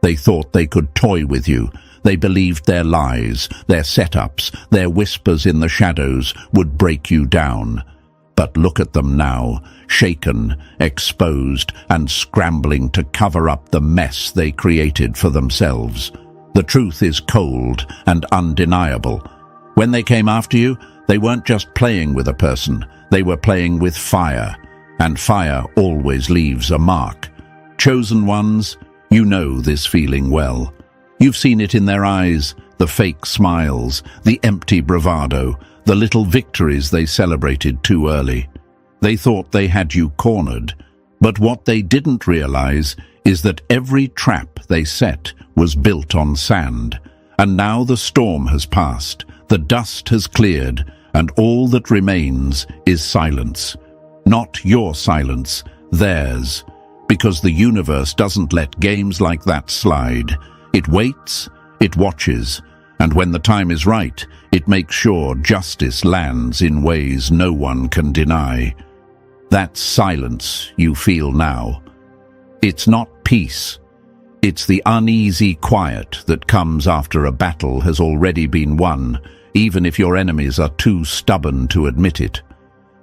They thought they could toy with you. They believed their lies, their setups, their whispers in the shadows would break you down. But look at them now, shaken, exposed, and scrambling to cover up the mess they created for themselves. The truth is cold and undeniable. When they came after you, they weren't just playing with a person, they were playing with fire. And fire always leaves a mark. Chosen ones, you know this feeling well. You've seen it in their eyes, the fake smiles, the empty bravado, the little victories they celebrated too early. They thought they had you cornered, but what they didn't realize is that every trap they set was built on sand. And now the storm has passed, the dust has cleared, and all that remains is silence. Not your silence, theirs. Because the universe doesn't let games like that slide. It waits, it watches, and when the time is right, it makes sure justice lands in ways no one can deny. That silence you feel now. It's not peace. It's the uneasy quiet that comes after a battle has already been won, even if your enemies are too stubborn to admit it.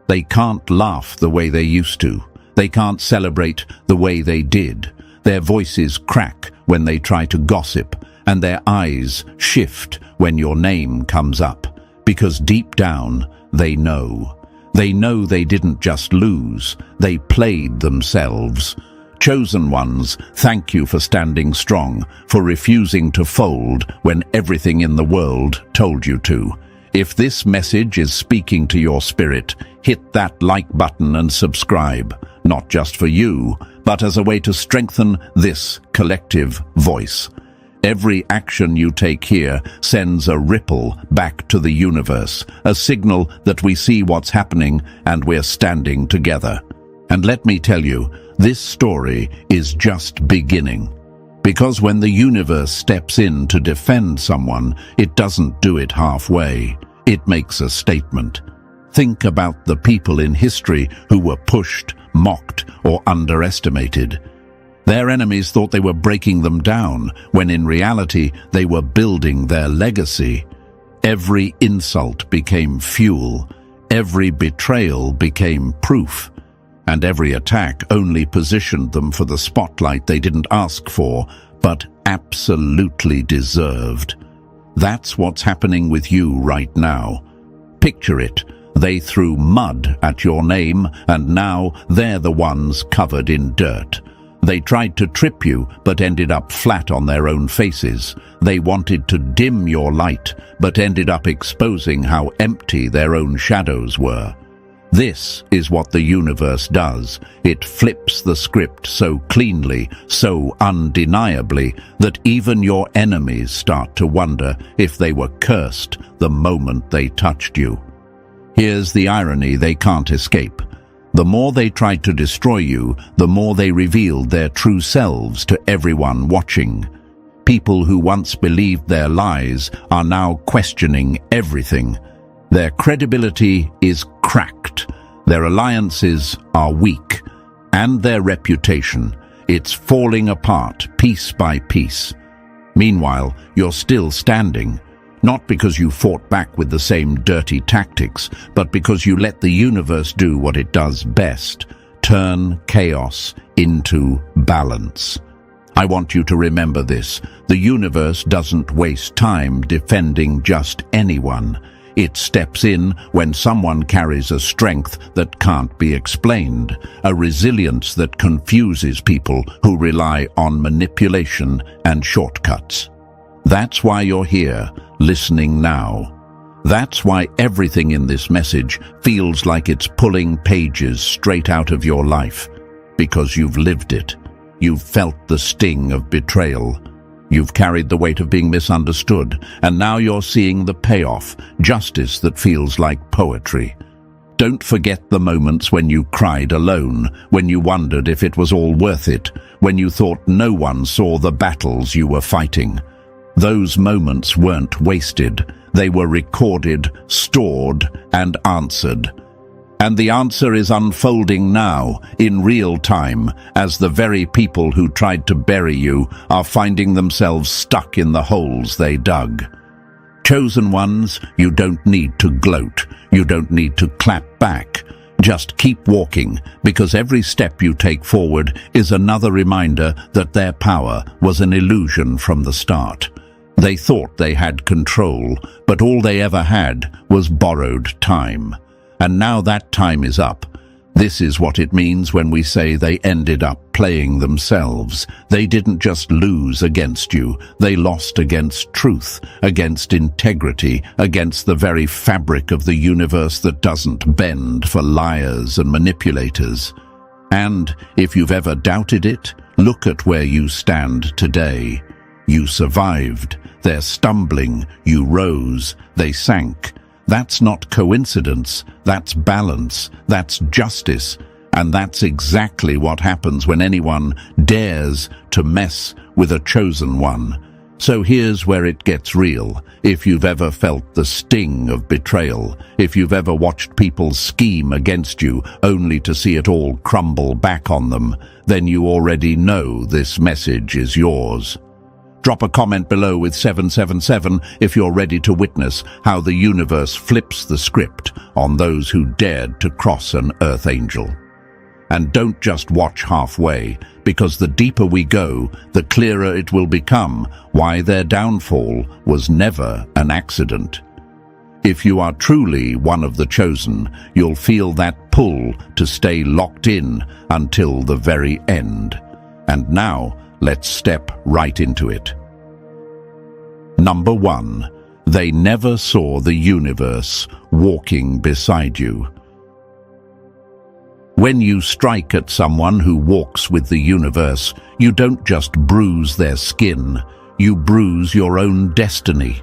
They can't laugh the way they used to. They can't celebrate the way they did. Their voices crack when they try to gossip, and their eyes shift when your name comes up. Because deep down, they know. They know they didn't just lose, they played themselves. Chosen ones, thank you for standing strong, for refusing to fold when everything in the world told you to. If this message is speaking to your spirit, hit that like button and subscribe, not just for you, but as a way to strengthen this collective voice. Every action you take here sends a ripple back to the universe, a signal that we see what's happening and we're standing together. And let me tell you, this story is just beginning. Because when the universe steps in to defend someone, it doesn't do it halfway. It makes a statement. Think about the people in history who were pushed, mocked, or underestimated. Their enemies thought they were breaking them down, when in reality they were building their legacy. Every insult became fuel, every betrayal became proof, and every attack only positioned them for the spotlight they didn't ask for, but absolutely deserved. That's what's happening with you right now. Picture it. They threw mud at your name, and now they're the ones covered in dirt. They tried to trip you, but ended up flat on their own faces. They wanted to dim your light, but ended up exposing how empty their own shadows were. This is what the universe does. It flips the script so cleanly, so undeniably, that even your enemies start to wonder if they were cursed the moment they touched you. Here's the irony they can't escape. The more they tried to destroy you, the more they revealed their true selves to everyone watching. People who once believed their lies are now questioning everything. Their credibility is cracked, their alliances are weak, and their reputation, it's falling apart piece by piece. Meanwhile, you're still standing. Not because you fought back with the same dirty tactics, but because you let the universe do what it does best, turn chaos into balance. I want you to remember this. The universe doesn't waste time defending just anyone. It steps in when someone carries a strength that can't be explained, a resilience that confuses people who rely on manipulation and shortcuts. That's why you're here, listening now. That's why everything in this message feels like it's pulling pages straight out of your life. Because you've lived it. You've felt the sting of betrayal. You've carried the weight of being misunderstood, and now you're seeing the payoff, justice that feels like poetry. Don't forget the moments when you cried alone, when you wondered if it was all worth it, when you thought no one saw the battles you were fighting. Those moments weren't wasted. They were recorded, stored, and answered. And the answer is unfolding now, in real time, as the very people who tried to bury you are finding themselves stuck in the holes they dug. Chosen ones, you don't need to gloat. You don't need to clap back. Just keep walking, because every step you take forward is another reminder that their power was an illusion from the start. They thought they had control, but all they ever had was borrowed time. And now that time is up. This is what it means when we say they ended up playing themselves. They didn't just lose against you, they lost against truth, against integrity, against the very fabric of the universe that doesn't bend for liars and manipulators. And if you've ever doubted it, look at where you stand today. You survived. They're stumbling. You rose. They sank. That's not coincidence, that's balance, that's justice, and that's exactly what happens when anyone dares to mess with a chosen one. So here's where it gets real. If you've ever felt the sting of betrayal, if you've ever watched people scheme against you only to see it all crumble back on them, then you already know this message is yours. Drop a comment below with 777 if you're ready to witness how the universe flips the script on those who dared to cross an earth angel. And don't just watch halfway, because the deeper we go, the clearer it will become why their downfall was never an accident. If you are truly one of the chosen, you'll feel that pull to stay locked in until the very end. And now, let's step right into it. Number 1. They never saw the universe walking beside you. When you strike at someone who walks with the universe, you don't just bruise their skin, you bruise your own destiny.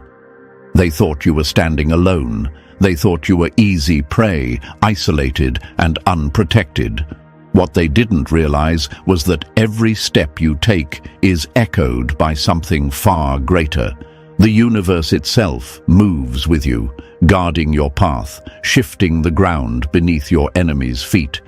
They thought you were standing alone. They thought you were easy prey, isolated and unprotected. What they didn't realize was that every step you take is echoed by something far greater. The universe itself moves with you, guarding your path, shifting the ground beneath your enemy's feet.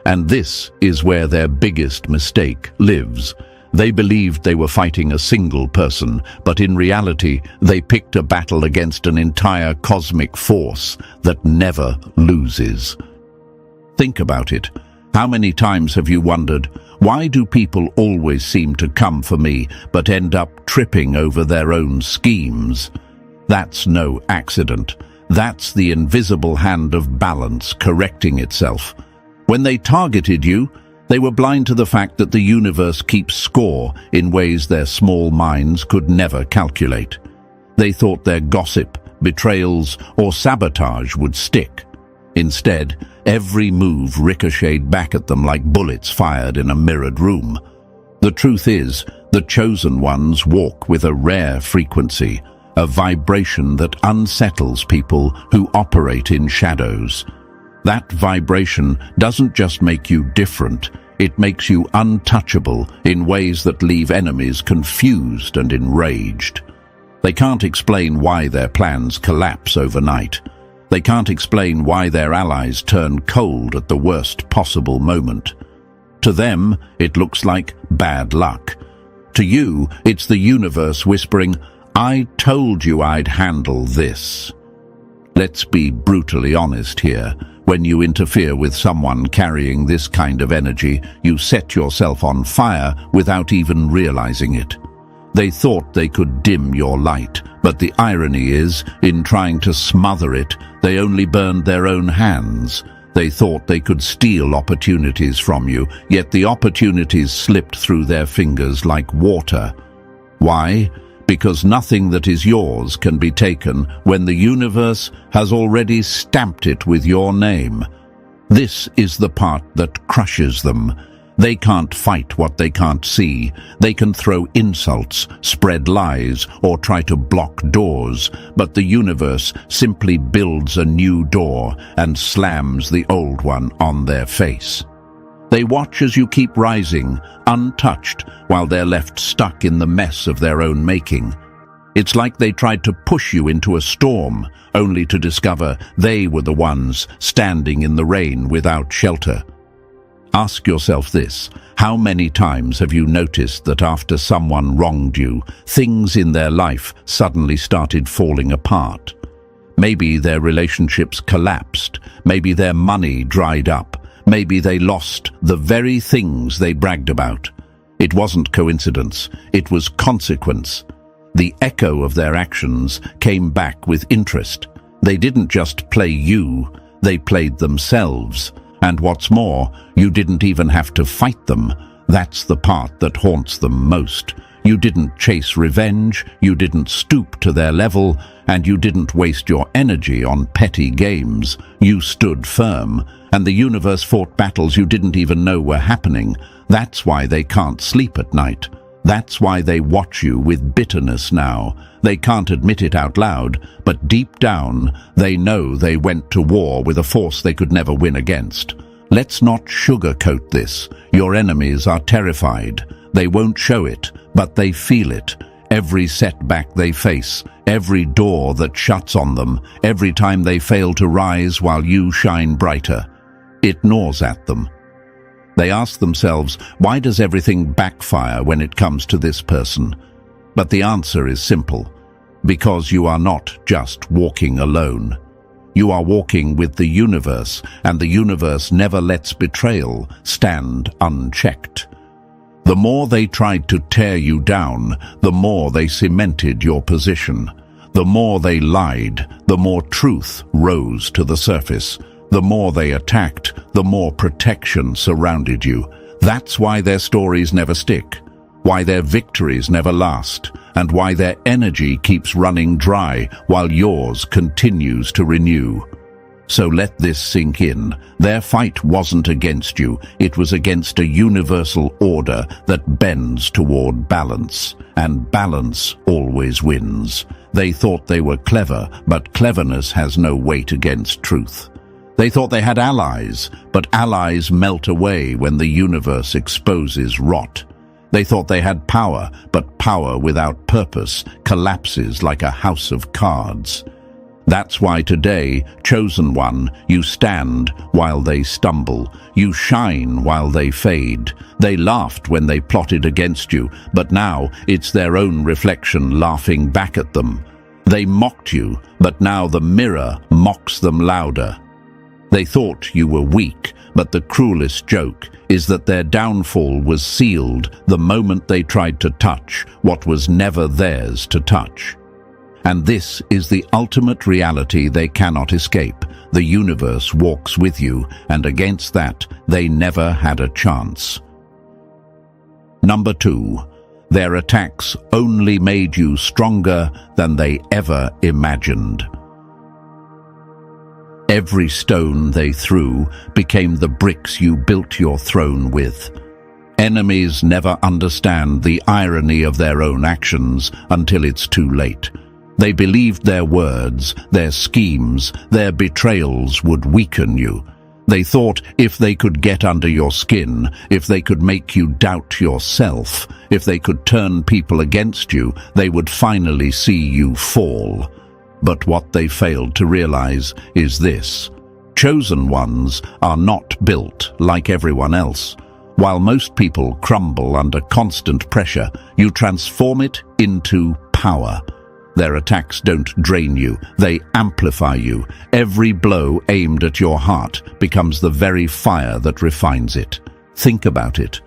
And this is where their biggest mistake lives. They believed they were fighting a single person, but in reality, they picked a battle against an entire cosmic force that never loses. Think about it. How many times have you wondered, why do people always seem to come for me but end up tripping over their own schemes? That's no accident. That's the invisible hand of balance correcting itself. When they targeted you, they were blind to the fact that the universe keeps score in ways their small minds could never calculate. They thought their gossip, betrayals, or sabotage would stick. Instead, every move ricocheted back at them like bullets fired in a mirrored room. The truth is, the chosen ones walk with a rare frequency, a vibration that unsettles people who operate in shadows. That vibration doesn't just make you different, it makes you untouchable in ways that leave enemies confused and enraged. They can't explain why their plans collapse overnight. They can't explain why their allies turn cold at the worst possible moment. To them, it looks like bad luck. To you, it's the universe whispering, "I told you I'd handle this." Let's be brutally honest here. When you interfere with someone carrying this kind of energy, you set yourself on fire without even realizing it. They thought they could dim your light, but the irony is, in trying to smother it, they only burned their own hands. They thought they could steal opportunities from you, yet the opportunities slipped through their fingers like water. Why? Because nothing that is yours can be taken when the universe has already stamped it with your name. This is the part that crushes them. They can't fight what they can't see. They can throw insults, spread lies, or try to block doors, but the universe simply builds a new door and slams the old one on their face. They watch as you keep rising, untouched, while they're left stuck in the mess of their own making. It's like they tried to push you into a storm, only to discover they were the ones standing in the rain without shelter. Ask yourself this: how many times have you noticed that after someone wronged you, things in their life suddenly started falling apart? Maybe their relationships collapsed, maybe their money dried up, maybe they lost the very things they bragged about. It wasn't coincidence, it was consequence. The echo of their actions came back with interest. They didn't just play you, they played themselves. And what's more, you didn't even have to fight them. That's the part that haunts them most. You didn't chase revenge, you didn't stoop to their level, and you didn't waste your energy on petty games. You stood firm, and the universe fought battles you didn't even know were happening. That's why they can't sleep at night. That's why they watch you with bitterness now. They can't admit it out loud, but deep down, they know they went to war with a force they could never win against. Let's not sugarcoat this. Your enemies are terrified. They won't show it, but they feel it. Every setback they face, every door that shuts on them, every time they fail to rise while you shine brighter. It gnaws at them. They ask themselves, why does everything backfire when it comes to this person? But the answer is simple: because you are not just walking alone. You are walking with the universe, and the universe never lets betrayal stand unchecked. The more they tried to tear you down, the more they cemented your position. The more they lied, the more truth rose to the surface. The more they attacked, the more protection surrounded you. That's why their stories never stick, why their victories never last, and why their energy keeps running dry while yours continues to renew. So let this sink in. Their fight wasn't against you, it was against a universal order that bends toward balance, and balance always wins. They thought they were clever, but cleverness has no weight against truth. They thought they had allies, but allies melt away when the universe exposes rot. They thought they had power, but power without purpose collapses like a house of cards. That's why today, chosen one, you stand while they stumble. You shine while they fade. They laughed when they plotted against you, but now it's their own reflection laughing back at them. They mocked you, but now the mirror mocks them louder. They thought you were weak, but the cruelest joke is that their downfall was sealed the moment they tried to touch what was never theirs to touch. And this is the ultimate reality they cannot escape. The universe walks with you, and against that, they never had a chance. Number 2. Their attacks only made you stronger than they ever imagined. Every stone they threw became the bricks you built your throne with. Enemies never understand the irony of their own actions until it's too late. They believed their words, their schemes, their betrayals would weaken you. They thought if they could get under your skin, if they could make you doubt yourself, if they could turn people against you, they would finally see you fall. But what they failed to realize is this: chosen ones are not built like everyone else. While most people crumble under constant pressure, you transform it into power. Their attacks don't drain you, they amplify you. Every blow aimed at your heart becomes the very fire that refines it. Think about it.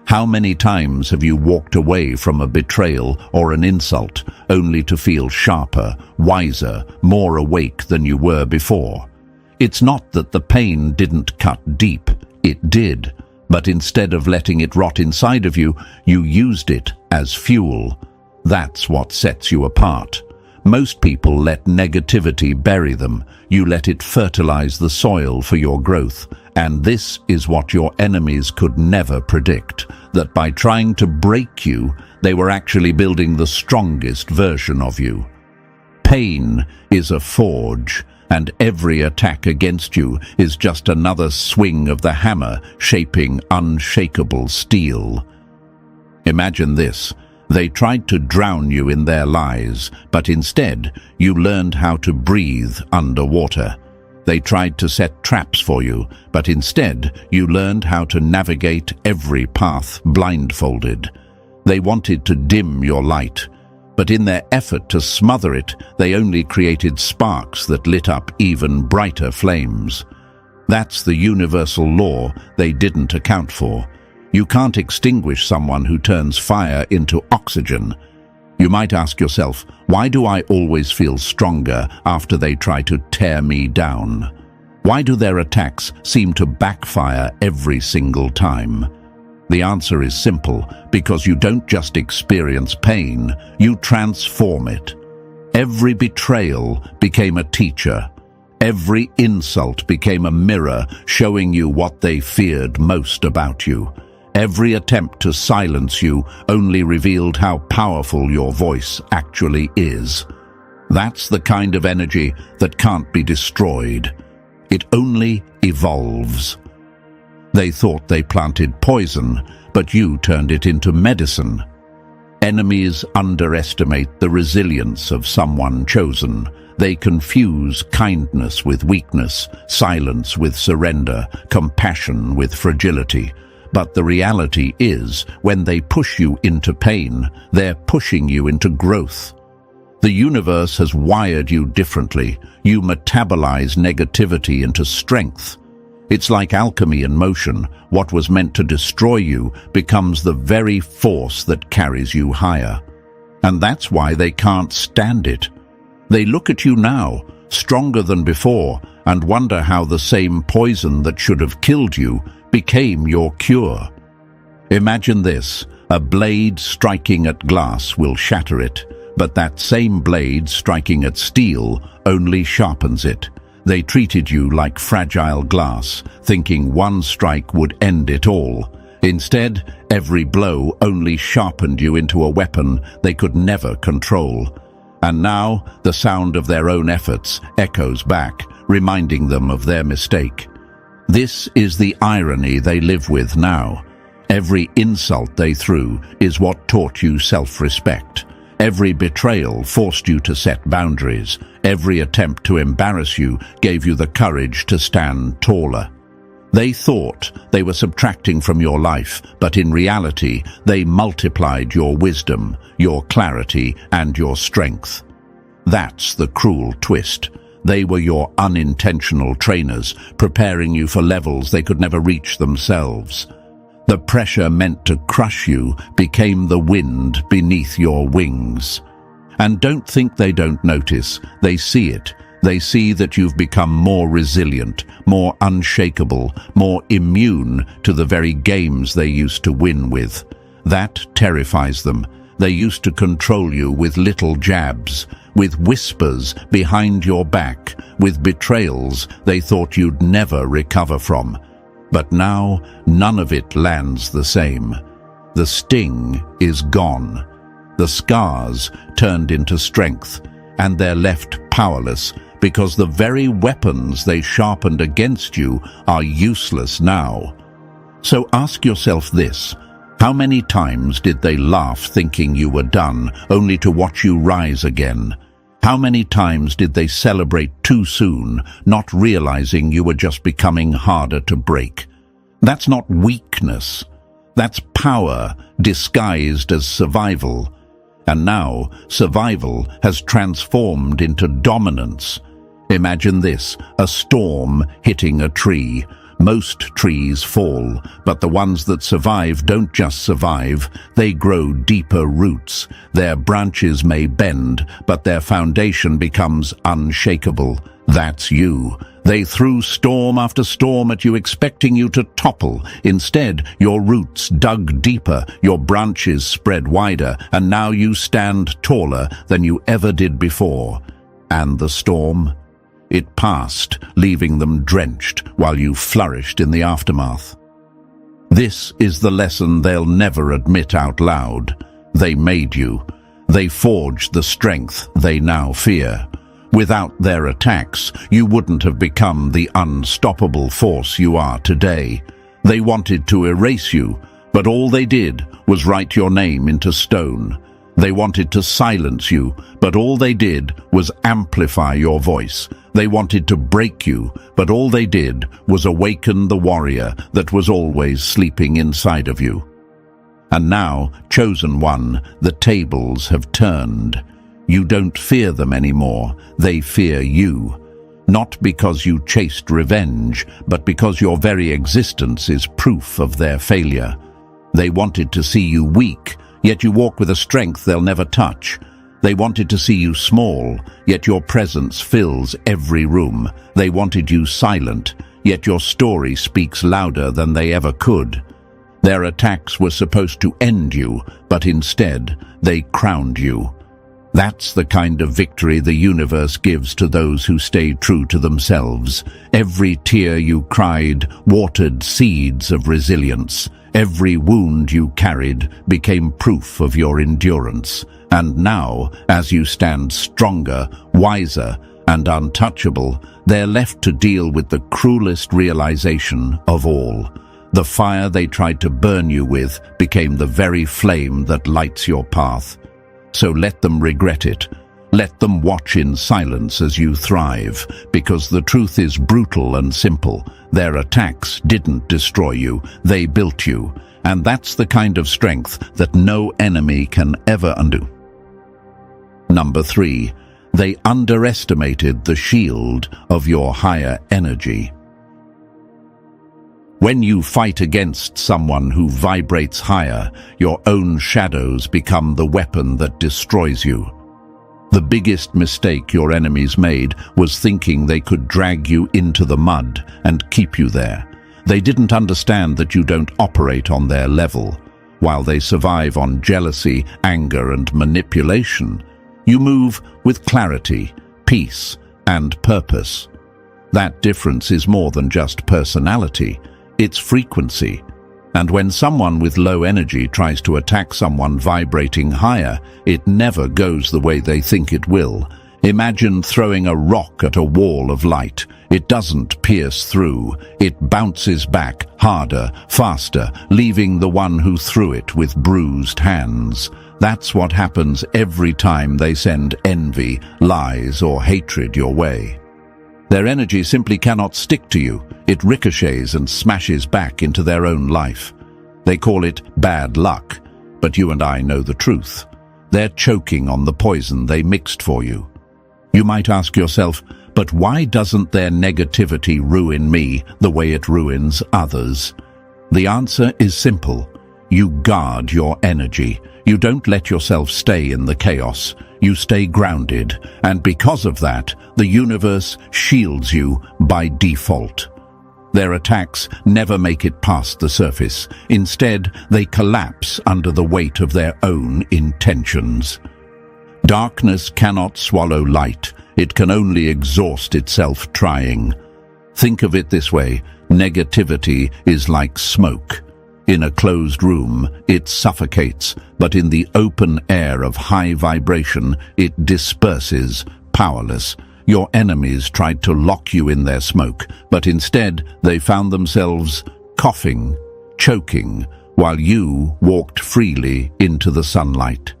How many times have you walked away from a betrayal or an insult only to feel sharper, wiser, more awake than you were before? It's not that the pain didn't cut deep, it did. But instead of letting it rot inside of you, you used it as fuel. That's what sets you apart. Most people let negativity bury them. You let it fertilize the soil for your growth. And this is what your enemies could never predict, that by trying to break you, they were actually building the strongest version of you. Pain is a forge, and every attack against you is just another swing of the hammer shaping unshakable steel. Imagine this: They tried to drown you in their lies, but instead you learned how to breathe underwater. They tried to set traps for you, but instead you learned how to navigate every path blindfolded. They wanted to dim your light, but in their effort to smother it, they only created sparks that lit up even brighter flames. That's the universal law they didn't account for. You can't extinguish someone who turns fire into oxygen. You might ask yourself, why do I always feel stronger after they try to tear me down? Why do their attacks seem to backfire every single time? The answer is simple, because you don't just experience pain, you transform it. Every betrayal became a teacher. Every insult became a mirror showing you what they feared most about you. Every attempt to silence you only revealed how powerful your voice actually is. That's the kind of energy that can't be destroyed. It only evolves. They thought they planted poison, but you turned it into medicine. Enemies underestimate the resilience of someone chosen. They confuse kindness with weakness, silence with surrender, compassion with fragility. But the reality is, when they push you into pain, they're pushing you into growth. The universe has wired you differently. You metabolize negativity into strength. It's like alchemy in motion. What was meant to destroy you becomes the very force that carries you higher. And that's why they can't stand it. They look at you now, stronger than before, and wonder how the same poison that should have killed you became your cure. Imagine this: a blade striking at glass will shatter it, but that same blade striking at steel only sharpens it. They treated you like fragile glass, thinking one strike would end it all. Instead, every blow only sharpened you into a weapon they could never control. And now, the sound of their own efforts echoes back, reminding them of their mistake. This is the irony they live with now. Every insult they threw is what taught you self-respect. Every betrayal forced you to set boundaries. Every attempt to embarrass you gave you the courage to stand taller. They thought they were subtracting from your life, but in reality, they multiplied your wisdom, your clarity, and your strength. That's the cruel twist. They were your unintentional trainers, preparing you for levels they could never reach themselves. The pressure meant to crush you became the wind beneath your wings. And don't think they don't notice. They see it. They see that you've become more resilient, more unshakable, more immune to the very games they used to win with. That terrifies them. They used to control you with little jabs, with whispers behind your back, with betrayals they thought you'd never recover from. But now, none of it lands the same. The sting is gone. The scars turned into strength, and they're left powerless because the very weapons they sharpened against you are useless now. So ask yourself this: how many times did they laugh thinking you were done, only to watch you rise again? How many times did they celebrate too soon, not realizing you were just becoming harder to break? That's not weakness. That's power disguised as survival. And now, survival has transformed into dominance. Imagine this: a storm hitting a tree. Most trees fall, but the ones that survive don't just survive, they grow deeper roots. Their branches may bend, but their foundation becomes unshakable. That's you. They threw storm after storm at you, expecting you to topple. Instead, your roots dug deeper, your branches spread wider, and now you stand taller than you ever did before. And the storm? It passed, leaving them drenched while you flourished in the aftermath. This is the lesson they'll never admit out loud. They made you. They forged the strength they now fear. Without their attacks, you wouldn't have become the unstoppable force you are today. They wanted to erase you, But all they did was write your name into stone. They wanted to silence you, but all they did was amplify your voice. They wanted to break you, but all they did was awaken the warrior that was always sleeping inside of you. And now, chosen one, the tables have turned. You don't fear them anymore, they fear you. Not because you chased revenge, but because your very existence is proof of their failure. They wanted to see you weak, yet you walk with a strength they'll never touch. They wanted to see you small, yet your presence fills every room. They wanted you silent, yet your story speaks louder than they ever could. Their attacks were supposed to end you, but instead they crowned you. That's the kind of victory the universe gives to those who stay true to themselves. Every tear you cried watered seeds of resilience. Every wound you carried became proof of your endurance. And now, as you stand stronger, wiser, and untouchable, they're left to deal with the cruelest realization of all. The fire they tried to burn you with became the very flame that lights your path. So let them regret it. Let them watch in silence as you thrive, because the truth is brutal and simple. Their attacks didn't destroy you, they built you. And that's the kind of strength that no enemy can ever undo. Number 3, they underestimated the shield of your higher energy. When you fight against someone who vibrates higher, your own shadows become the weapon that destroys you. The biggest mistake your enemies made was thinking they could drag you into the mud and keep you there. They didn't understand that you don't operate on their level. While they survive on jealousy, anger, and manipulation, you move with clarity, peace, and purpose. That difference is more than just personality. It's frequency. And when someone with low energy tries to attack someone vibrating higher, it never goes the way they think it will. Imagine throwing a rock at a wall of light. It doesn't pierce through. It bounces back harder, faster, leaving the one who threw it with bruised hands. That's what happens every time they send envy, lies, or hatred your way. Their energy simply cannot stick to you. It ricochets and smashes back into their own life. They call it bad luck, but you and I know the truth. They're choking on the poison they mixed for you. You might ask yourself, but why doesn't their negativity ruin me the way it ruins others? The answer is simple. You guard your energy. You don't let yourself stay in the chaos. You stay grounded, and because of that, the universe shields you by default. Their attacks never make it past the surface. Instead, they collapse under the weight of their own intentions. Darkness cannot swallow light. It can only exhaust itself trying. Think of it this way: negativity is like smoke. In a closed room, it suffocates, but in the open air of high vibration, it disperses, powerless. Your enemies tried to lock you in their smoke, but instead they found themselves coughing, choking, while you walked freely into the sunlight.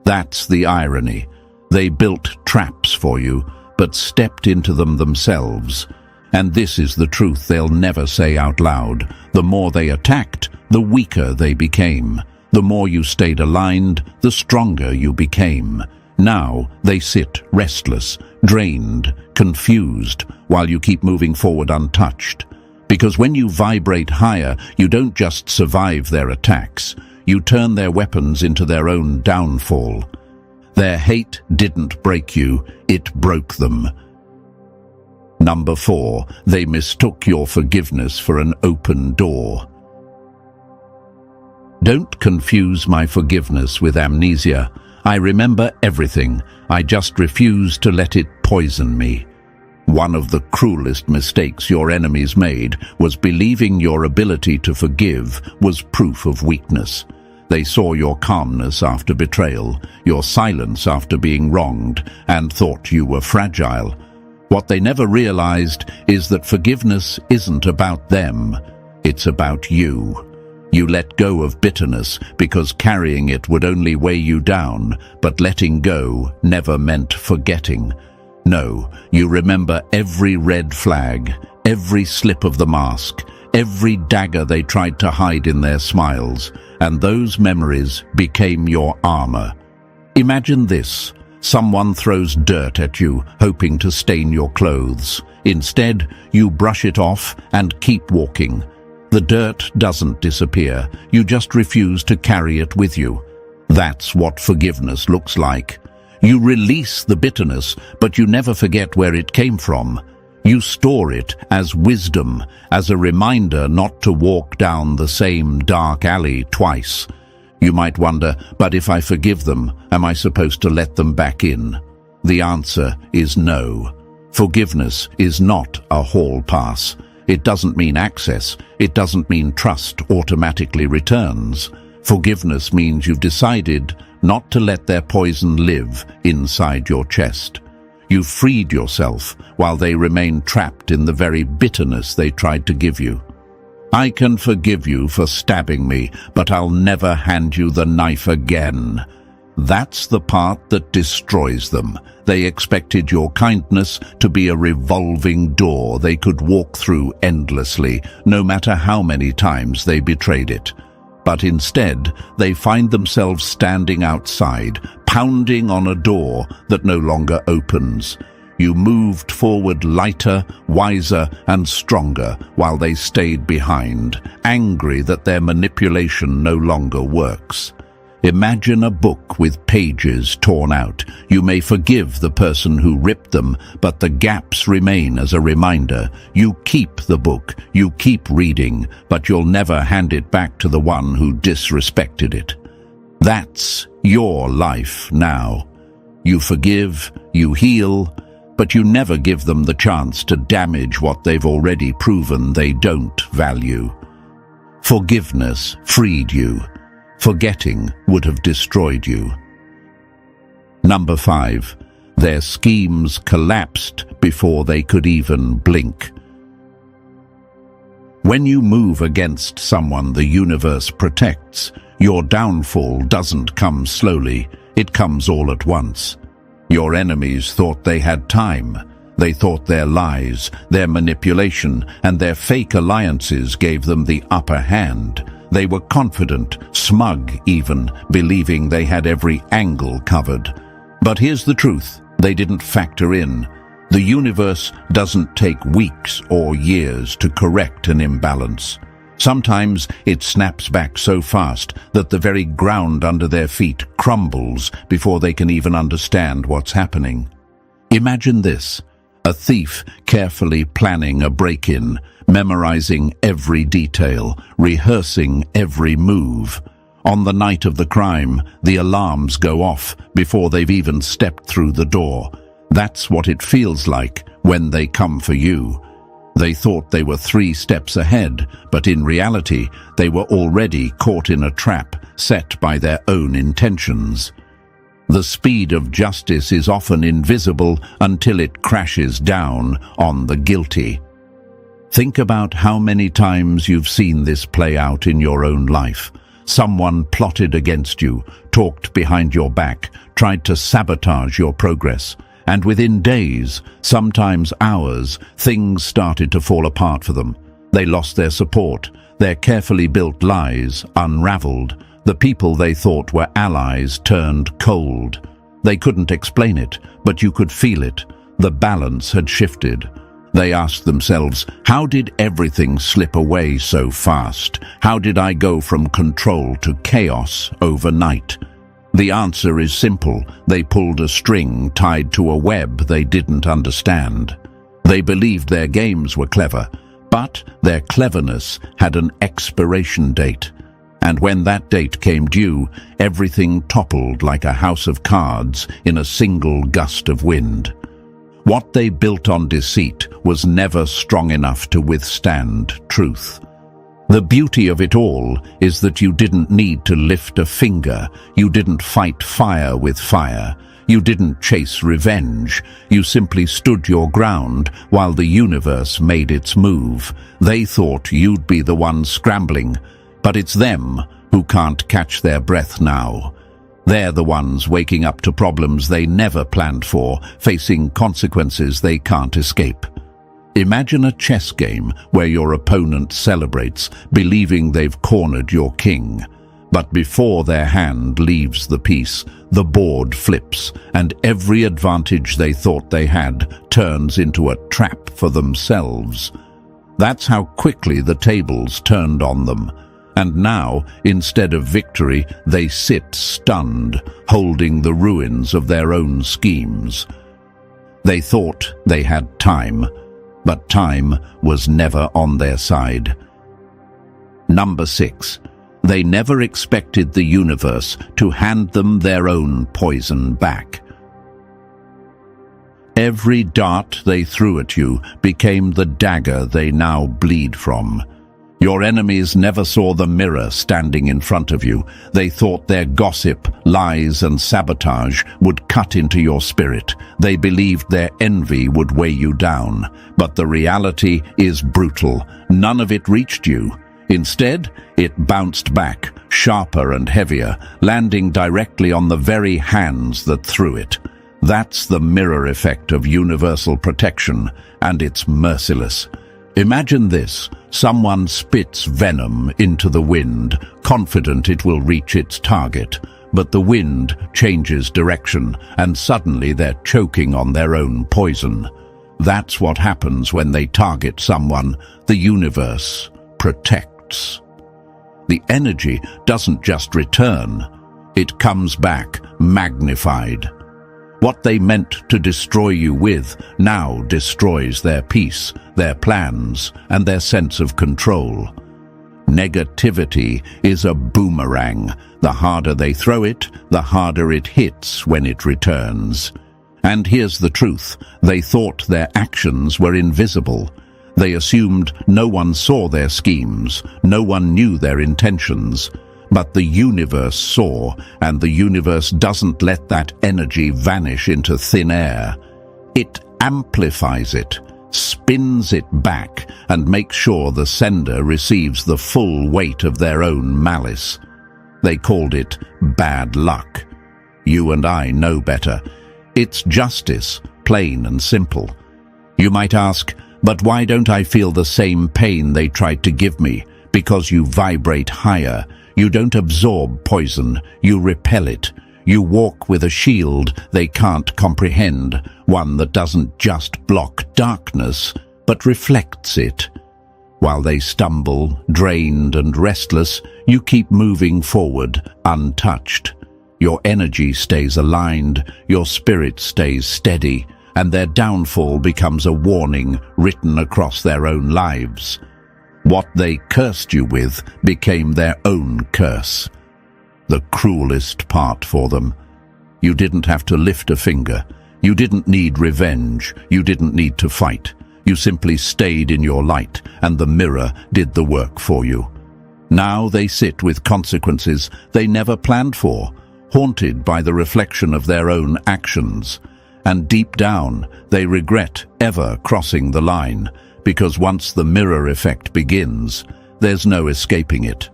That's the irony. They built traps for you, but stepped into them themselves. And this is the truth they'll never say out loud. The more they attacked, the weaker they became. The more you stayed aligned, the stronger you became. Now they sit restless, drained, confused, while you keep moving forward untouched. Because when you vibrate higher, you don't just survive their attacks. You turn their weapons into their own downfall. Their hate didn't break you, it broke them. Number 4, they mistook your forgiveness for an open door. Don't confuse my forgiveness with amnesia. I remember everything. I just refuse to let it poison me. One of the cruelest mistakes your enemies made was believing your ability to forgive was proof of weakness. They saw your calmness after betrayal, your silence after being wronged, and thought you were fragile. What they never realized is that forgiveness isn't about them, it's about you. You let go of bitterness because carrying it would only weigh you down, but letting go never meant forgetting. No, you remember every red flag, every slip of the mask, every dagger they tried to hide in their smiles, and those memories became your armor. Imagine this. Someone throws dirt at you, hoping to stain your clothes. Instead, you brush it off and keep walking. The dirt doesn't disappear, you just refuse to carry it with you. That's what forgiveness looks like. You release the bitterness, but you never forget where it came from. You store it as wisdom, as a reminder not to walk down the same dark alley twice. You might wonder, but if I forgive them, am I supposed to let them back in? The answer is no. Forgiveness is not a hall pass. It doesn't mean access. It doesn't mean trust automatically returns. Forgiveness means you've decided not to let their poison live inside your chest. You've freed yourself while they remain trapped in the very bitterness they tried to give you. I can forgive you for stabbing me, but I'll never hand you the knife again. That's the part that destroys them. They expected your kindness to be a revolving door they could walk through endlessly, no matter how many times they betrayed it. But instead, they find themselves standing outside, pounding on a door that no longer opens. You moved forward lighter, wiser, and stronger while they stayed behind, angry that their manipulation no longer works. Imagine a book with pages torn out. You may forgive the person who ripped them, but the gaps remain as a reminder. You keep the book, you keep reading, but you'll never hand it back to the one who disrespected it. That's your life now. You forgive, you heal, but you never give them the chance to damage what they've already proven they don't value. Forgiveness freed you. Forgetting would have destroyed you. Number 5. Their schemes collapsed before they could even blink. When you move against someone the universe protects, your downfall doesn't come slowly, it comes all at once. Your enemies thought they had time. They thought their lies, their manipulation, and their fake alliances gave them the upper hand. They were confident, smug even, believing they had every angle covered. But here's the truth, they didn't factor in. The universe doesn't take weeks or years to correct an imbalance. Sometimes it snaps back so fast that the very ground under their feet crumbles before they can even understand what's happening. Imagine this. A thief carefully planning a break-in, memorizing every detail, rehearsing every move. On the night of the crime, the alarms go off before they've even stepped through the door. That's what it feels like when they come for you. They thought they were 3 steps ahead, but in reality, they were already caught in a trap set by their own intentions. The speed of justice is often invisible until it crashes down on the guilty. Think about how many times you've seen this play out in your own life. Someone plotted against you, talked behind your back, tried to sabotage your progress. And within days, sometimes hours, things started to fall apart for them. They lost their support. Their carefully built lies unraveled. The people they thought were allies turned cold. They couldn't explain it, but you could feel it. The balance had shifted. They asked themselves, how did everything slip away so fast? How did I go from control to chaos overnight? The answer is simple. They pulled a string tied to a web they didn't understand. They believed their games were clever, but their cleverness had an expiration date. And when that date came due, everything toppled like a house of cards in a single gust of wind. What they built on deceit was never strong enough to withstand truth. The beauty of it all is that you didn't need to lift a finger. You didn't fight fire with fire. You didn't chase revenge. You simply stood your ground while the universe made its move. They thought you'd be the one scrambling, But it's them who can't catch their breath now. They're the ones waking up to problems they never planned for, facing consequences they can't escape. Imagine a chess game where your opponent celebrates, believing they've cornered your king. But before their hand leaves the piece, the board flips, and every advantage they thought they had turns into a trap for themselves. That's how quickly the tables turned on them. And now, instead of victory, they sit stunned, holding the ruins of their own schemes. They thought they had time, but time was never on their side. Number 6. They never expected the universe to hand them their own poison back. Every dart they threw at you became the dagger they now bleed from. Your enemies never saw the mirror standing in front of you. They thought their gossip, lies, and sabotage would cut into your spirit. They believed their envy would weigh you down. But the reality is brutal. None of it reached you. Instead, it bounced back, sharper and heavier, landing directly on the very hands that threw it. That's the mirror effect of universal protection, and it's merciless. Imagine this. Someone spits venom into the wind, confident it will reach its target. But the wind changes direction, and suddenly they're choking on their own poison. That's what happens when they target someone the universe protects. The energy doesn't just return, it comes back magnified. What they meant to destroy you with now destroys their peace, their plans, and their sense of control. Negativity is a boomerang. The harder they throw it, the harder it hits when it returns. And here's the truth. They thought their actions were invisible. They assumed no one saw their schemes, no one knew their intentions. But the universe saw, and the universe doesn't let that energy vanish into thin air. It amplifies it, spins it back, and makes sure the sender receives the full weight of their own malice. They called it bad luck. You and I know better. It's justice, plain and simple. You might ask, but why don't I feel the same pain they tried to give me? Because you vibrate higher. You don't absorb poison, you repel it. You walk with a shield they can't comprehend, one that doesn't just block darkness, but reflects it. While they stumble, drained and restless, you keep moving forward, untouched. Your energy stays aligned, your spirit stays steady, and their downfall becomes a warning written across their own lives. What they cursed you with became their own curse. The cruelest part for them. You didn't have to lift a finger. You didn't need revenge. You didn't need to fight. You simply stayed in your light, and the mirror did the work for you. Now they sit with consequences they never planned for, haunted by the reflection of their own actions. And deep down, they regret ever crossing the line, because once the mirror effect begins, there's no escaping it.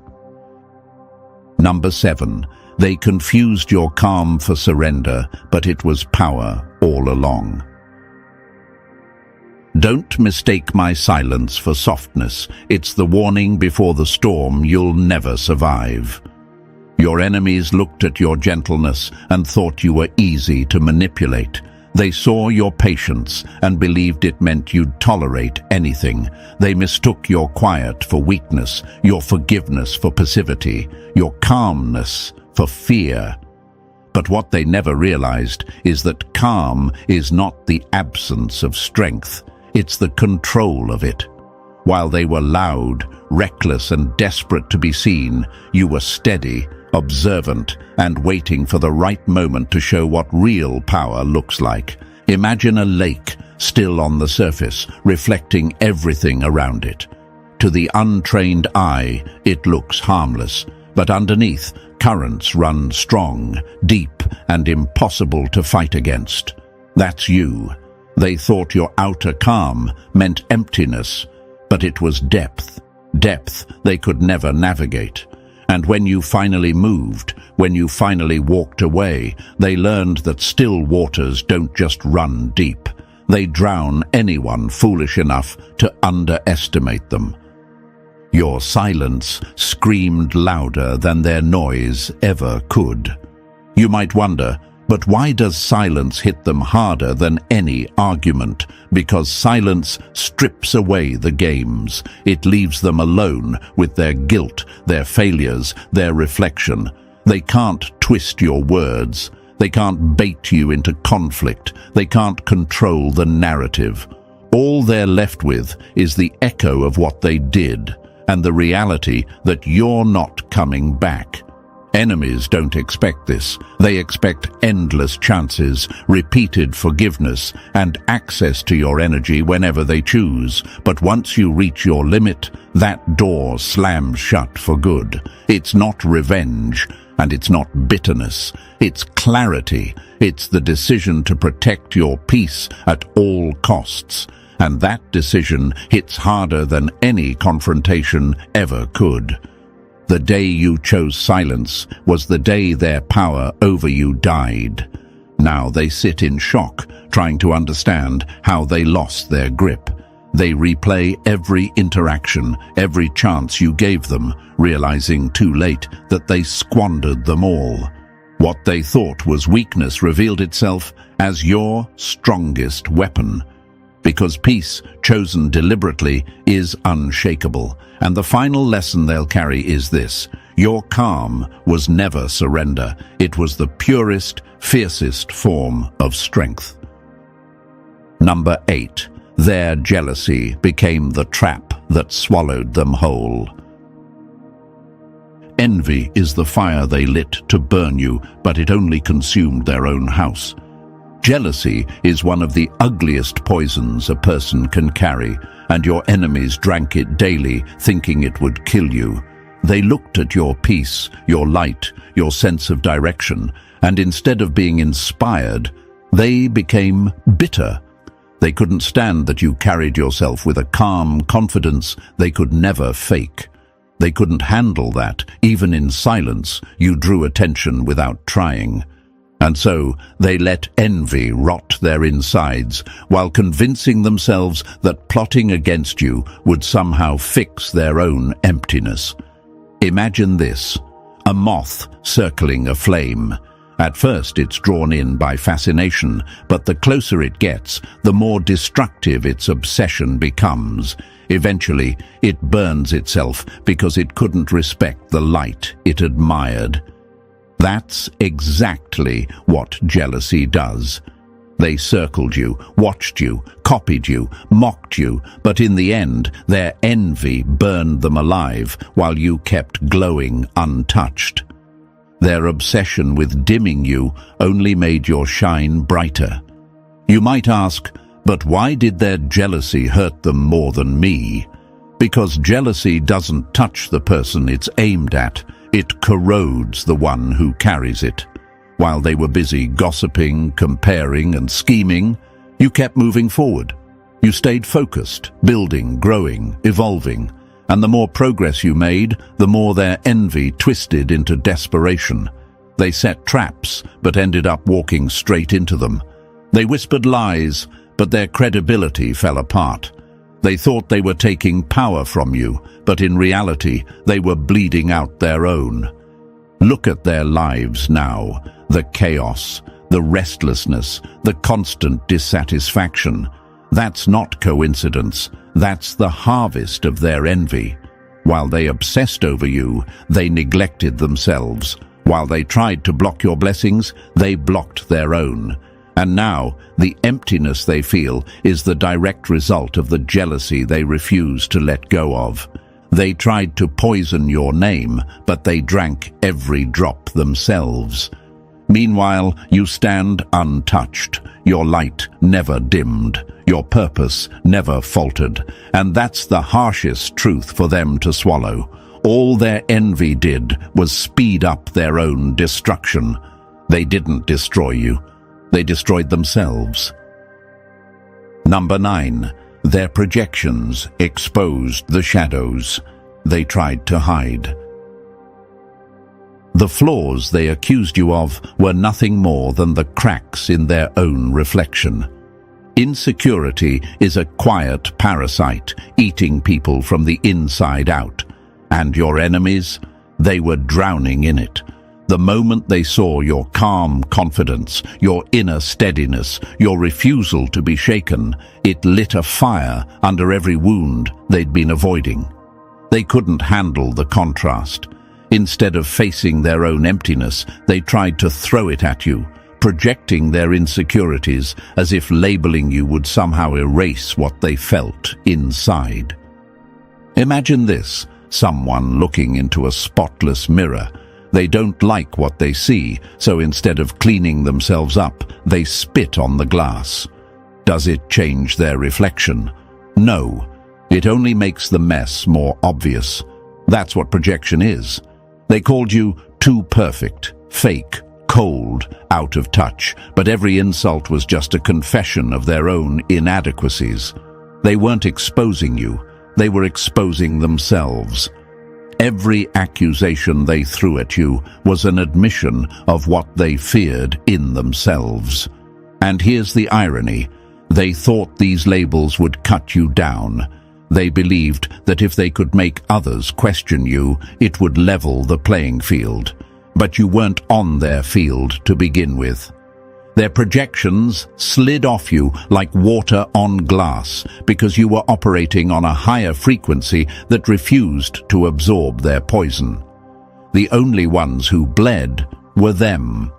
Number 7. They confused your calm for surrender, but it was power all along. Don't mistake my silence for softness. It's the warning before the storm you'll never survive. Your enemies looked at your gentleness and thought you were easy to manipulate. They saw your patience and believed it meant you'd tolerate anything. They mistook your quiet for weakness, your forgiveness for passivity, your calmness for fear. But what they never realized is that calm is not the absence of strength, it's the control of it. While they were loud, reckless, and desperate to be seen, you were steady, observant, and waiting for the right moment to show what real power looks like. Imagine a lake still on the surface, reflecting everything around it. To the untrained eye, it looks harmless, but underneath, currents run strong, deep, and impossible to fight against. That's you. They thought your outer calm meant emptiness, but it was depth, depth they could never navigate. And when you finally moved, when you finally walked away, they learned that still waters don't just run deep. They drown anyone foolish enough to underestimate them. Your silence screamed louder than their noise ever could. You might wonder, but why does silence hit them harder than any argument? Because silence strips away the games. It leaves them alone with their guilt, their failures, their reflection. They can't twist your words. They can't bait you into conflict. They can't control the narrative. All they're left with is the echo of what they did and the reality that you're not coming back. Enemies don't expect this. They expect endless chances, repeated forgiveness, and access to your energy whenever they choose. But once you reach your limit, that door slams shut for good. It's not revenge, and it's not bitterness. It's clarity. It's the decision to protect your peace at all costs. And that decision hits harder than any confrontation ever could. The day you chose silence was the day their power over you died. Now they sit in shock, trying to understand how they lost their grip. They replay every interaction, every chance you gave them, realizing too late that they squandered them all. What they thought was weakness revealed itself as your strongest weapon. Because peace, chosen deliberately, is unshakable. And the final lesson they'll carry is this: your calm was never surrender. It was the purest, fiercest form of strength. Number 8. Their jealousy became the trap that swallowed them whole. Envy is the fire they lit to burn you, but it only consumed their own house. Jealousy is one of the ugliest poisons a person can carry, and your enemies drank it daily, thinking it would kill you. They looked at your peace, your light, your sense of direction, and instead of being inspired, they became bitter. They couldn't stand that you carried yourself with a calm confidence they could never fake. They couldn't handle that, even in silence, you drew attention without trying. And so they let envy rot their insides while convincing themselves that plotting against you would somehow fix their own emptiness. Imagine this: a moth circling a flame. At first it's drawn in by fascination, but the closer it gets, the more destructive its obsession becomes. Eventually, it burns itself because it couldn't respect the light it admired. That's exactly what jealousy does. They circled you, watched you, copied you, mocked you, but in the end, their envy burned them alive while you kept glowing untouched. Their obsession with dimming you only made your shine brighter. You might ask, but why did their jealousy hurt them more than me? Because jealousy doesn't touch the person it's aimed at. It corrodes the one who carries it. While they were busy gossiping, comparing, and scheming, you kept moving forward. You stayed focused, building, growing, evolving. And the more progress you made, the more their envy twisted into desperation. They set traps, but ended up walking straight into them. They whispered lies, but their credibility fell apart. They thought they were taking power from you, but in reality, they were bleeding out their own. Look at their lives now: the chaos, the restlessness, the constant dissatisfaction. That's not coincidence. That's the harvest of their envy. While they obsessed over you, they neglected themselves. While they tried to block your blessings, they blocked their own. And now, the emptiness they feel is the direct result of the jealousy they refuse to let go of. They tried to poison your name, but they drank every drop themselves. Meanwhile, you stand untouched. Your light never dimmed. Your purpose never faltered. And that's the harshest truth for them to swallow. All their envy did was speed up their own destruction. They didn't destroy you. They destroyed themselves. Number 9. Their projections exposed the shadows. they tried to hide. The flaws they accused you of were nothing more than the cracks in their own reflection. Insecurity is a quiet parasite, eating people from the inside out. And your enemies? They were drowning in it. The moment they saw your calm confidence, your inner steadiness, your refusal to be shaken, it lit a fire under every wound they'd been avoiding. They couldn't handle the contrast. Instead of facing their own emptiness, they tried to throw it at you, projecting their insecurities as if labeling you would somehow erase what they felt inside. Imagine this, someone looking into a spotless mirror. They don't like what they see, so instead of cleaning themselves up, they spit on the glass. Does it change their reflection? No. It only makes the mess more obvious. That's what projection is. They called you too perfect, fake, cold, out of touch, but every insult was just a confession of their own inadequacies. They weren't exposing you, they were exposing themselves. Every accusation they threw at you was an admission of what they feared in themselves. And here's the irony. They thought these labels would cut you down. They believed that if they could make others question you, it would level the playing field. But you weren't on their field to begin with. Their projections slid off you like water on glass because you were operating on a higher frequency that refused to absorb their poison. The only ones who bled were them.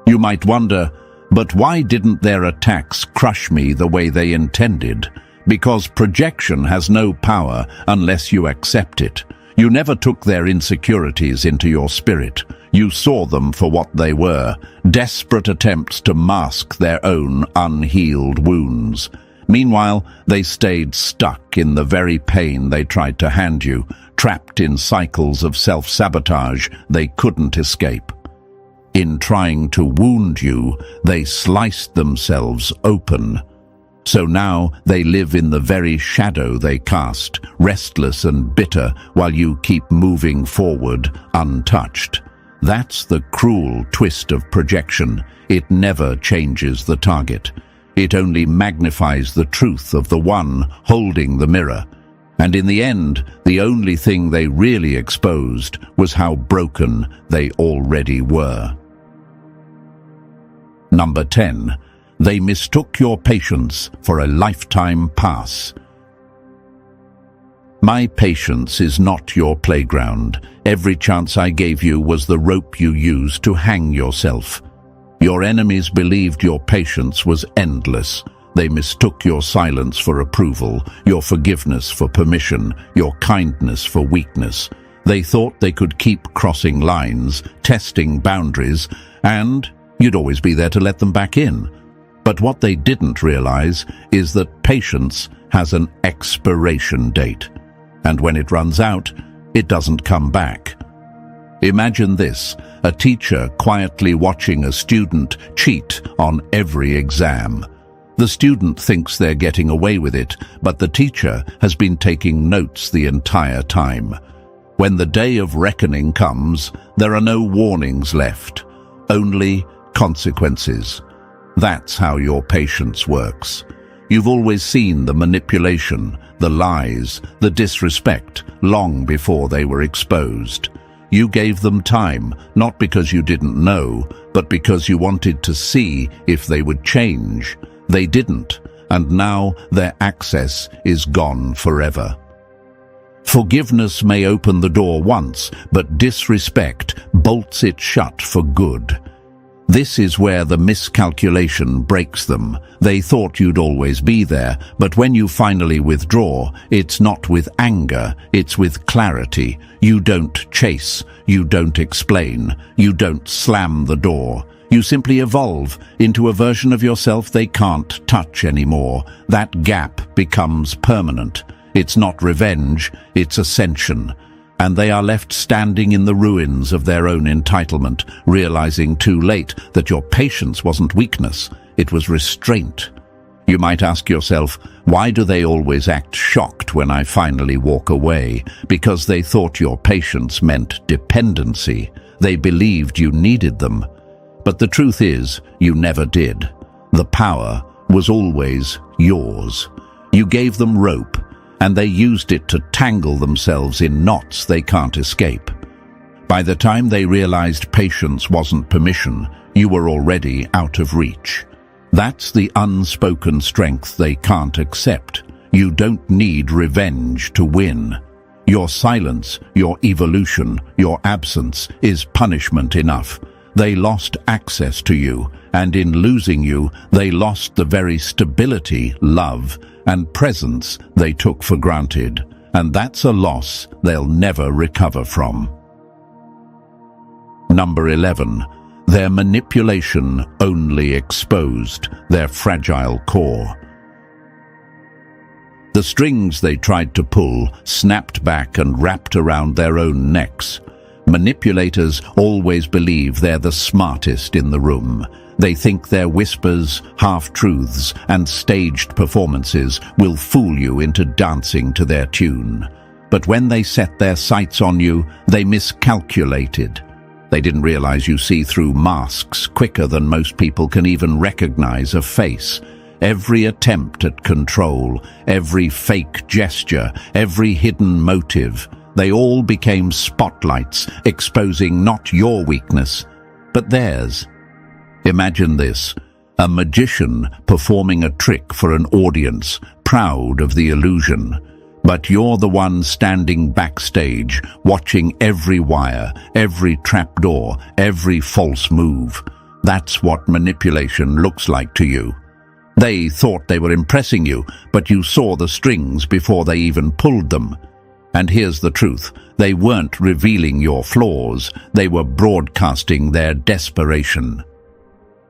You might wonder, but why didn't their attacks crush me the way they intended? Because projection has no power unless you accept it. You never took their insecurities into your spirit. You saw them for what they were, desperate attempts to mask their own unhealed wounds. Meanwhile, they stayed stuck in the very pain they tried to hand you, trapped in cycles of self-sabotage they couldn't escape. In trying to wound you, they sliced themselves open. So now they live in the very shadow they cast, restless and bitter, while you keep moving forward untouched. That's the cruel twist of projection. It never changes the target. It only magnifies the truth of the one holding the mirror. And in the end, the only thing they really exposed was how broken they already were. Number 10. They mistook your patience for a lifetime pass. My patience is not your playground. Every chance I gave you was the rope you used to hang yourself. Your enemies believed your patience was endless. They mistook your silence for approval, your forgiveness for permission, your kindness for weakness. They thought they could keep crossing lines, testing boundaries, and you'd always be there to let them back in. But what they didn't realize is that patience has an expiration date. And when it runs out, it doesn't come back. Imagine this, a teacher quietly watching a student cheat on every exam. The student thinks they're getting away with it, but the teacher has been taking notes the entire time. When the day of reckoning comes, there are no warnings left, only consequences. That's how your patience works. You've always seen the manipulation, the lies, the disrespect, long before they were exposed. You gave them time, not because you didn't know, but because you wanted to see if they would change. They didn't, and now their access is gone forever. Forgiveness may open the door once, but disrespect bolts it shut for good. This is where the miscalculation breaks them. They thought you'd always be there, but when you finally withdraw, it's not with anger, it's with clarity. You don't chase, you don't explain, you don't slam the door. You simply evolve into a version of yourself they can't touch anymore. That gap becomes permanent. It's not revenge, it's ascension. And they are left standing in the ruins of their own entitlement, realizing too late that your patience wasn't weakness, it was restraint. You might ask yourself, why do they always act shocked when I finally walk away? Because they thought your patience meant dependency. They believed you needed them. But the truth is, you never did. The power was always yours. You gave them rope, and they used it to tangle themselves in knots they can't escape. By the time they realized patience wasn't permission, you were already out of reach. That's the unspoken strength they can't accept. You don't need revenge to win. Your silence, your evolution, your absence is punishment enough. They lost access to you, and in losing you, they lost the very stability, love, and presence they took for granted. And that's a loss they'll never recover from. Number 11. Their manipulation only exposed their fragile core. The strings they tried to pull snapped back and wrapped around their own necks. Manipulators always believe they're the smartest in the room. They think their whispers, half-truths, and staged performances will fool you into dancing to their tune. But when they set their sights on you, they miscalculated. They didn't realize you see through masks quicker than most people can even recognize a face. Every attempt at control, every fake gesture, every hidden motive, they all became spotlights, exposing not your weakness, but theirs. Imagine this: a magician performing a trick for an audience, proud of the illusion. But you're the one standing backstage, watching every wire, every trapdoor, every false move. That's what manipulation looks like to you. They thought they were impressing you, but you saw the strings before they even pulled them. And here's the truth: they weren't revealing your flaws, they were broadcasting their desperation.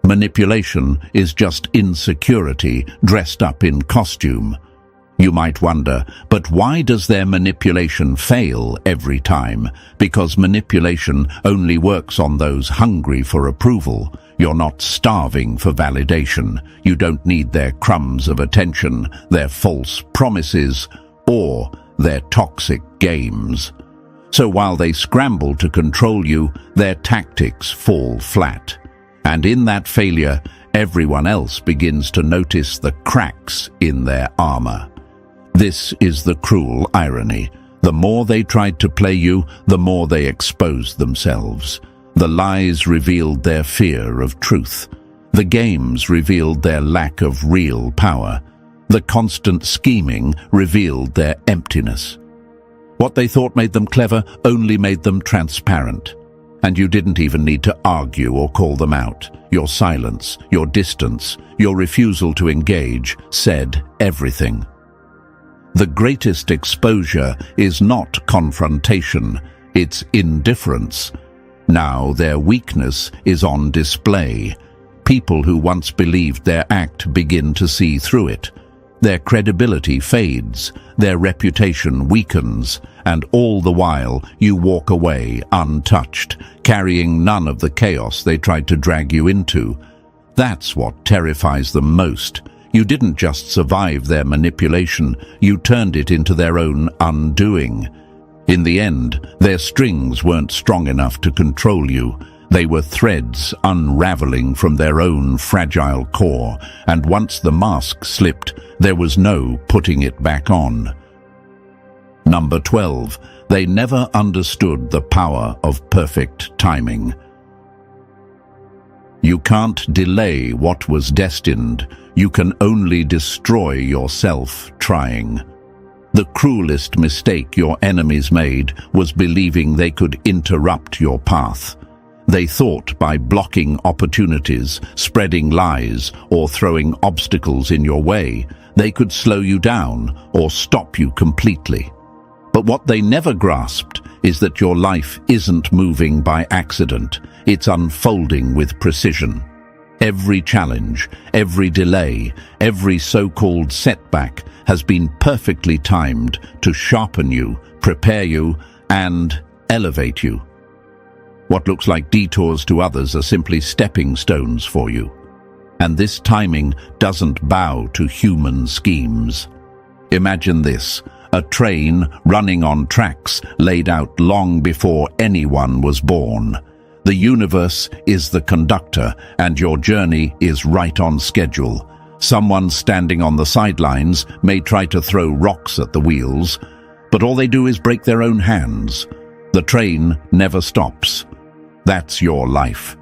Manipulation is just insecurity dressed up in costume. You might wonder, but why does their manipulation fail every time? Because manipulation only works on those hungry for approval. You're not starving for validation. You don't need their crumbs of attention, their false promises, or their toxic games. So while they scramble to control you, their tactics fall flat. And in that failure, everyone else begins to notice the cracks in their armor. This is the cruel irony. The more they tried to play you, the more they exposed themselves. The lies revealed their fear of truth. The games revealed their lack of real power. The constant scheming revealed their emptiness. What they thought made them clever only made them transparent. And you didn't even need to argue or call them out. Your silence, your distance, your refusal to engage said everything. The greatest exposure is not confrontation, it's indifference. Now their weakness is on display. People who once believed their act begin to see through it. Their credibility fades, their reputation weakens, and all the while you walk away untouched, carrying none of the chaos they tried to drag you into. That's what terrifies them most. You didn't just survive their manipulation, you turned it into their own undoing. In the end, their strings weren't strong enough to control you. They were threads unraveling from their own fragile core, and once the mask slipped, there was no putting it back on. Number 12. They never understood the power of perfect timing. You can't delay what was destined. You can only destroy yourself trying. The cruelest mistake your enemies made was believing they could interrupt your path. They thought by blocking opportunities, spreading lies, or throwing obstacles in your way, they could slow you down or stop you completely. But what they never grasped is that your life isn't moving by accident. It's unfolding with precision. Every challenge, every delay, every so-called setback has been perfectly timed to sharpen you, prepare you, and elevate you. What looks like detours to others are simply stepping stones for you. And this timing doesn't bow to human schemes. Imagine this, a train running on tracks laid out long before anyone was born. The universe is the conductor, and your journey is right on schedule. Someone standing on the sidelines may try to throw rocks at the wheels, but all they do is break their own hands. The train never stops. That's your life.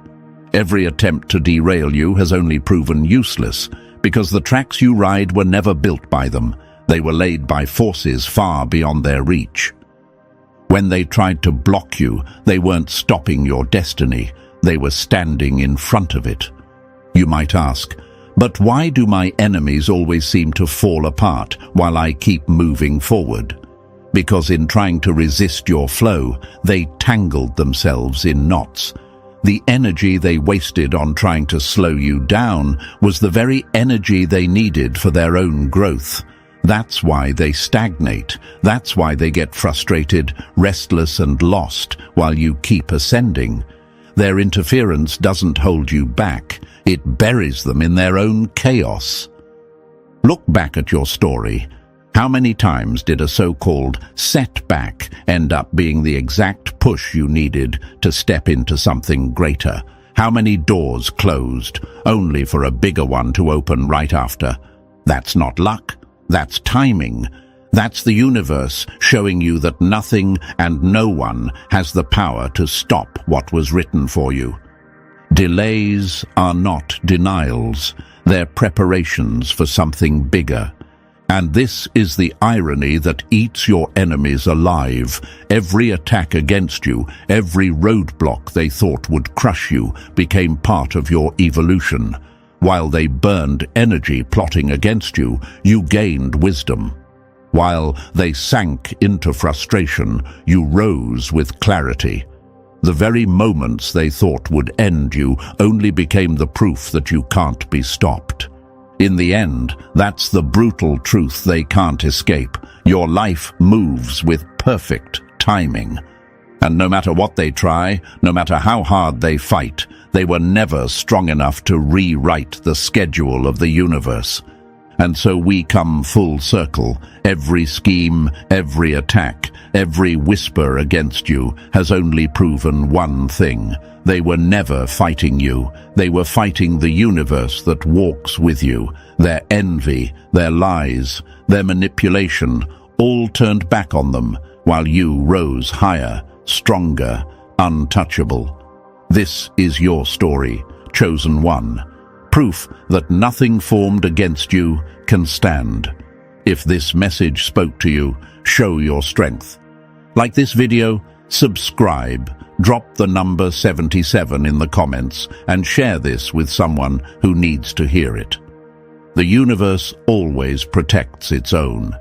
Every attempt to derail you has only proven useless, because the tracks you ride were never built by them. They were laid by forces far beyond their reach. When they tried to block you, they weren't stopping your destiny. They were standing in front of it. You might ask, but why do my enemies always seem to fall apart while I keep moving forward? Because in trying to resist your flow, they tangled themselves in knots. The energy they wasted on trying to slow you down was the very energy they needed for their own growth. That's why they stagnate. That's why they get frustrated, restless, and lost while you keep ascending. Their interference doesn't hold you back. It buries them in their own chaos. Look back at your story. How many times did a so-called setback end up being the exact push you needed to step into something greater? How many doors closed, only for a bigger one to open right after? That's not luck. That's timing. That's the universe showing you that nothing and no one has the power to stop what was written for you. Delays are not denials. They're preparations for something bigger. And this is the irony that eats your enemies alive. Every attack against you, every roadblock they thought would crush you, became part of your evolution. While they burned energy plotting against you, you gained wisdom. While they sank into frustration, you rose with clarity. The very moments they thought would end you only became the proof that you can't be stopped. In the end, that's the brutal truth they can't escape. Your life moves with perfect timing. And no matter what they try, no matter how hard they fight, they were never strong enough to rewrite the schedule of the universe. And so we come full circle. Every scheme, every attack, every whisper against you has only proven one thing. They were never fighting you. They were fighting the universe that walks with you. Their envy, their lies, their manipulation, all turned back on them, while you rose higher, stronger, untouchable. This is your story, chosen one. Proof that nothing formed against you can stand. If this message spoke to you, show your strength. Like this video, subscribe, drop the number 77 in the comments, and share this with someone who needs to hear it. The universe always protects its own.